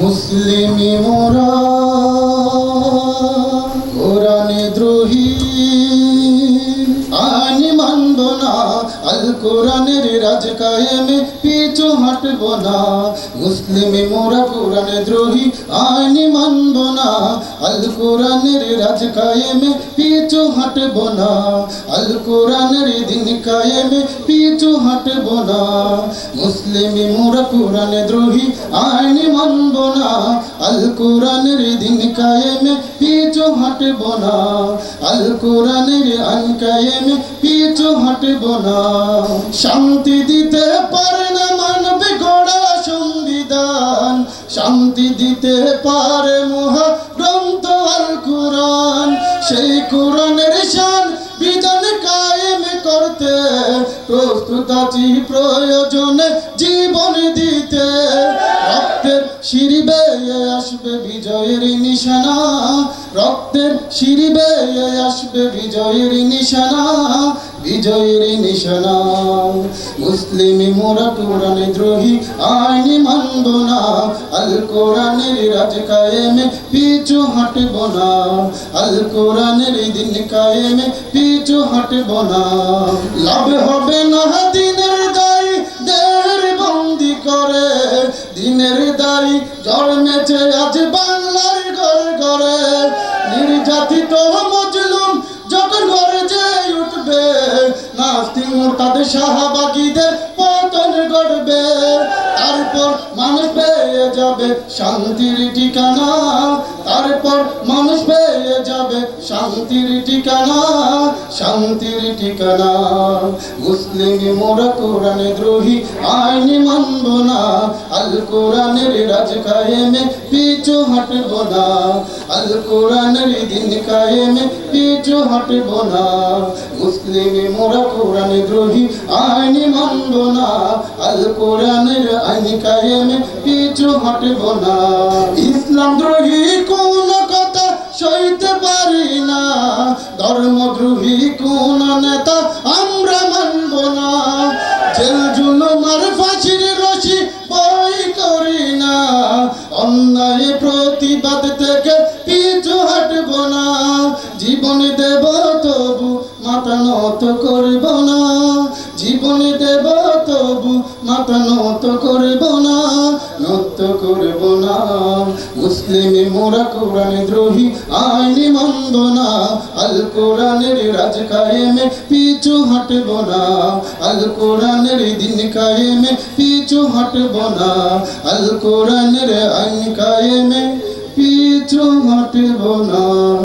মুসলিমি মোরা কোরআনে দ্রোহী আইন মানব না, আল কোরআনের রাজ কায়েমে পিছু হাঁটব না। মুসলিমি মোরা কোরআনে দ্রোহী আইন মানব না, আল কোরআনের রাজ কায়েমে পিছু হাঁটব না। আল কোরআনের দিন কায়েমে পিছু হাঁটব না। মুসলিমি মোরা কোরআনে দ্রোহী আইন মানব না, আল কোরআনের দিন কায়েমে পিছু হাঁটব না। আল কোরআনের আইন কায়েমে পিছু হাঁটব না। শান্তি দিতে পারে না মানবে গড়া সংবিধান, শান্তি দিতে পারে মহা গ্রন্থ আল কোরআন। সেই কোরআনের শান বিধান কায়েম করতে প্রস্তুত আছি প্রয়োজনে জীবন দিতে। রক্তের সিঁড়ি বেয়ে আসবে বিজয়ের নিশানা, রক্তের সিঁড়ি বেয়ে আসবে বিজয়ের নিশানা, বিজয়ের নিশানা। মুসলিমি মোরা কোরআনে দ্রোহী আইন মানব না, আল কোরআনের রাজ কায়েমে পিছু হাঁটব না। আল কোরআনের দিন কায়েমে পিছু হাঁটব না। লাভ হবে না দিনের দায়ী দেহের বন্দি করে, দিনের দায়ী জন্মেছে আজ বাংলার ঘরে ঘরে। নির্যাতিত মজলুম যখন ঘরে যে উঠবে, নাস্তিক মুরতাদ শাহবাগীদের পতন ঘটবে। তারপর মানুষ পেয়ে যাবে শান্তির ঠিকানা, তারপর মানুষ পেয়ে যাবে শান্তির ঠিকানা, শান্তির ঠিকানা। মুসলিমি মোরা কোরআনে দ্রোহী আইন মানব না, আল কোরআনের রাজ কায়েমে পিছু হাঁটব না। আল কোরআনের দিন কায়েমে পিছু হাঁটব না। মুসলিমি মোরা কোরআনে দ্রোহী আইন মানব না, আল কোরআনের আইন কায়েমে পিছু হাঁটব না। ইসলাম দ্রোহী কোন কথা সইতে পারি না, ধর্মদ্রোহী কোন নেতা আমরা মানব না। জেল জুলুম আর ফাঁসির রশি বই করি না, অন্যায় প্রতিবাদ থেকে পিছু হাঁটব না। জীবন দেব তবু মাথা নত করব না, জীবন দেব তবু মাথা নত করব না, নত করব না। মুসলিমি মোরা কোরআনে দ্রোহী আইন মানব না, আল কোরআনের রাজ কায়েমে পিছু হাঁটব না। আল কোরআনের দিন কায়েমে পিছু হাঁটব না। আল কোরআনের আইন কায়েমে পিছু হাঁটব না।